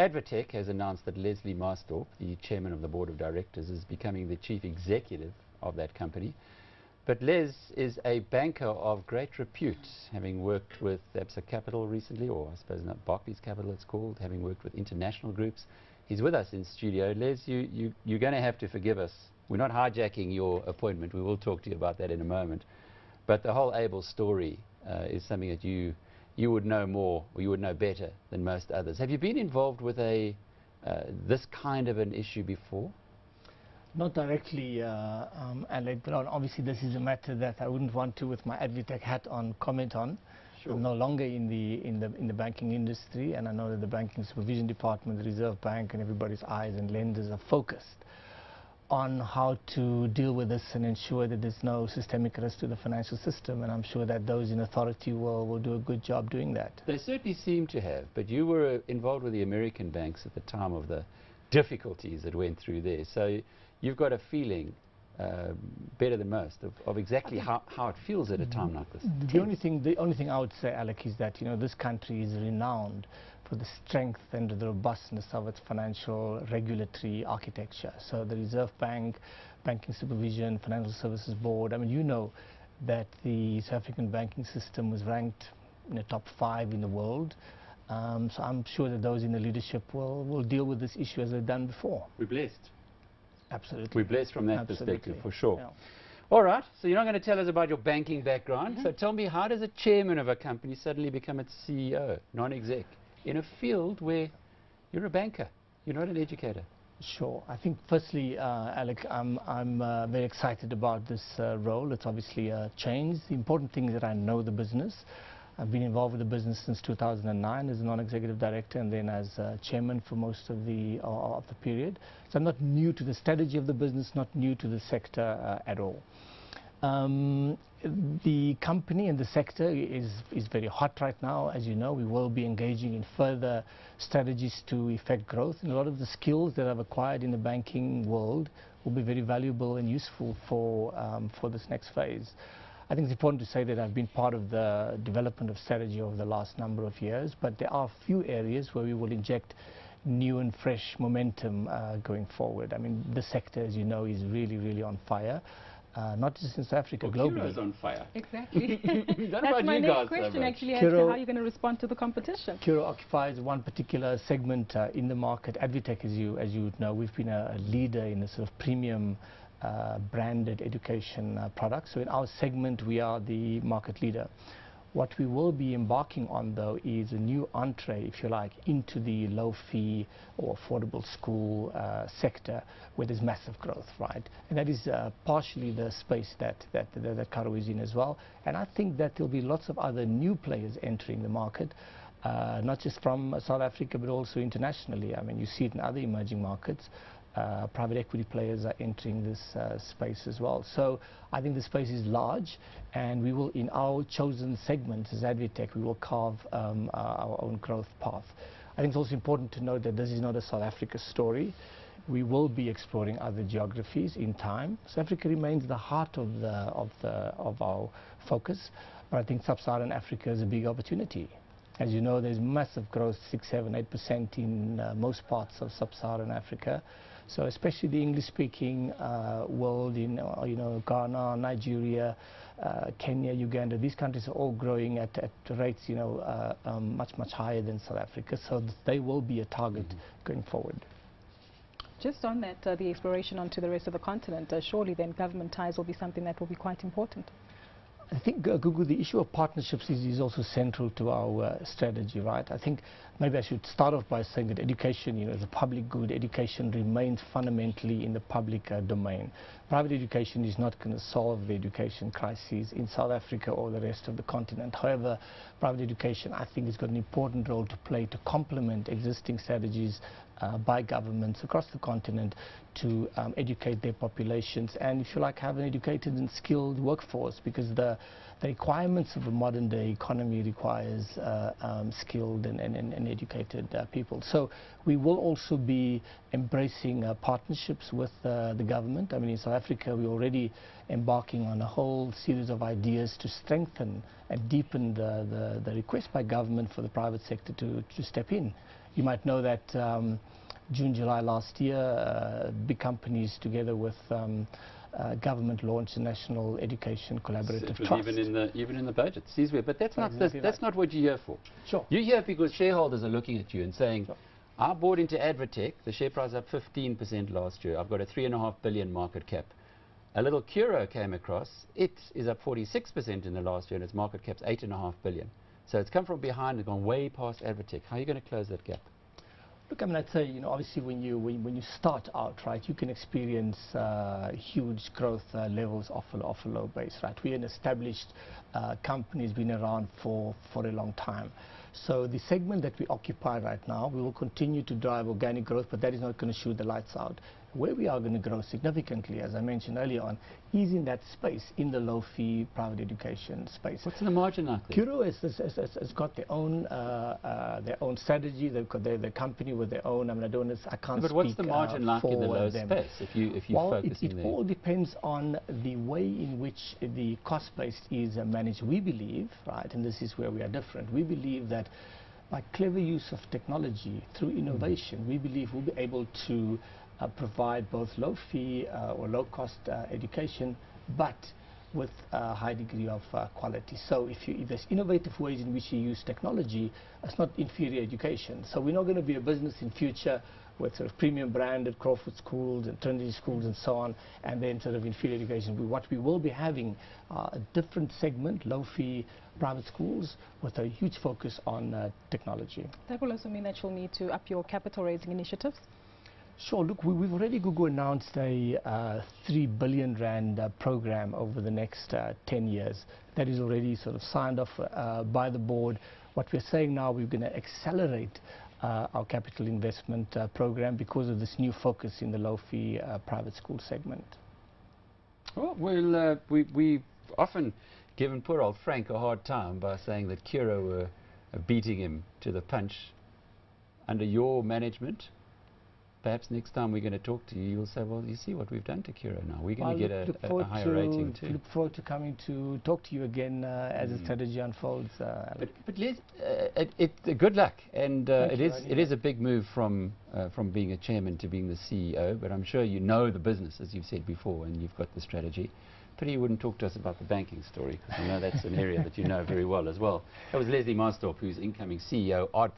ADvTECH has announced that Leslie Maasdorp, the chairman of the board of directors, is becoming the chief executive of that company. But Les is a banker of great repute, having worked with ABSA Capital recently, or I suppose not Barclays Capital it's called, having worked with international groups. He's with us in studio. Les, you're going to have to forgive us. We're not hijacking your appointment. We will talk to you about that in a moment. But the whole Able story is something that you would know more, or you would know better than most others. Have you been involved with this kind of an issue before? Not directly, Alec, but obviously this is a matter that I wouldn't want to, with my ADvTECH hat on, comment on. Sure. I'm no longer in the banking industry, and I know that the Banking Supervision Department, the Reserve Bank, and everybody's eyes and lenses are focused on how to deal with this and ensure that there's no systemic risk to the financial system, and I'm sure that those in authority will do a good job doing that. They certainly seem to have, but you were involved with the American banks at the time of the difficulties that went through there, so you've got a feeling better than most of exactly how it feels at a time like this. The only thing I would say, Alec, is that this country is renowned for the strength and the robustness of its financial regulatory architecture. So the Reserve Bank, Banking Supervision, Financial Services Board, I mean, you know that the South African banking system was ranked in the top 5 in the world. So I'm sure that those in the leadership will deal with this issue as they've done before. We're blessed. Absolutely. We're blessed from that Absolutely. perspective, for sure. Yeah. All right, so you're not going to tell us about your banking background. So tell me, how does a chairman of a company suddenly become its CEO, non-exec, in a field where you're a banker, you're not an educator? Sure. I think firstly, Alec, I'm very excited about this role. It's obviously a change. The important thing is that I know the business. I've been involved with the business since 2009 as a non-executive director, and then as chairman for most of the period. So I'm not new to the strategy of the business, not new to the sector at all. The company and the sector is very hot right now. As you know, we will be engaging in further strategies to effect growth, and a lot of the skills that I've acquired in the banking world will be very valuable and useful for this next phase. I think it's important to say that I've been part of the development of strategy over the last number of years, but there are a few areas where we will inject new and fresh momentum going forward. I mean, the sector, as you know, is really on fire. Not just in South Africa, globally. Curo's on fire. Exactly. That's my next question, actually, as to how you're going to respond to the competition. Curo occupies one particular segment in the market. ADvTECH, as you would know, we've been a leader in the sort of premium branded education products. So in our segment, we are the market leader. What we will be embarking on, though, is a new entree, if you like, into the low-fee or affordable school sector, where there's massive growth, right? And that is partially the space that Caro is in as well. And I think that there'll be lots of other new players entering the market, not just from South Africa, but also internationally. I mean, you see it in other emerging markets. Private equity players are entering this space as well. So I think the space is large, and we will, in our chosen segment as ADvTECH, we will carve our own growth path. I think it's also important to note that this is not a South Africa story. We will be exploring other geographies in time. South Africa remains the heart of our focus, but I think Sub-Saharan Africa is a big opportunity. As you know, there's massive growth, 6, 7, 8% in most parts of Sub-Saharan Africa. So especially the English-speaking world in Ghana, Nigeria, Kenya, Uganda, these countries are all growing at rates much higher than South Africa. So they will be a target going forward. Just on that, the exploration onto the rest of the continent, surely then government ties will be something that will be quite important. I think, Gugu, the issue of partnerships is also central to our strategy, right? I think maybe I should start off by saying that education, is a public good. Education remains fundamentally in the public domain. Private education is not going to solve the education crises in South Africa or the rest of the continent. However, private education, I think, has got an important role to play to complement existing strategies by governments across the continent to educate their populations and, if you like, have an educated and skilled workforce, because the requirements of a modern day economy requires skilled and educated people. So we will also be embracing partnerships with the government. I mean, in South Africa, we're already embarking on a whole series of ideas to strengthen and deepen the request by government for the private sector to step in You might know that June, July last year, big companies together with government launched the National Education Collaborative Trust. Even in the budget. But that's not Exactly that's not what you're here for. Sure. You're here because shareholders are looking at you and saying, Sure. I bought into ADvTECH, the share price up 15% last year. I've got a 3.5 billion market cap. A little Curo came across. It is up 46% in the last year, and its market cap's 8.5 billion. So it's come from behind and gone way past ADvTECH. How are you going to close that gap? Look, I mean, I'd say, obviously when you start out, right, you can experience huge growth levels off a low base, right? We're an established company, has been around for a long time. So the segment that we occupy right now, we will continue to drive organic growth, but that is not going to shoot the lights out. Where we are going to grow significantly, as I mentioned earlier on, is in that space, in the low-fee private education space. What's the margin like there? Curo has got their own strategy. They've got their company with their own. I mean, I can't But what's the margin like in the low them. space if you well, focus in there? It all depends on the way in which the cost base is managed. We believe, right, and this is where we are different, we believe that by clever use of technology through innovation, we believe we'll be able to provide both low fee or low cost education, but with a high degree of quality. So if there's innovative ways in which you use technology, it's not inferior education. So we're not going to be a business in future with sort of premium branded Crawford schools and Trinity schools and so on, and then sort of inferior education. What we will be having a different segment, low fee private schools with a huge focus on technology. That will also mean that you'll need to up your capital raising initiatives? Sure. Look, we've already, Google, announced a 3 billion rand program over the next 10 years. That is already sort of signed off by the board. What we're saying now, we're going to accelerate our capital investment program because of this new focus in the low-fee private school segment. Well, we've often given poor old Frank a hard time by saying that Curo were beating him to the punch. Under your management, perhaps next time we're going to talk to you, you'll say, well, you see what we've done to Curo now. We're going to get a higher rating too. Look forward to coming to talk to you again as the strategy unfolds. But Les, good luck. And it is a big move from being a chairman to being the CEO, but I'm sure you know the business, as you've said before, and you've got the strategy. Pity you wouldn't talk to us about the banking story, because I know that's an area that you know very well as well. That was Leslie Maasdorp, who's incoming CEO at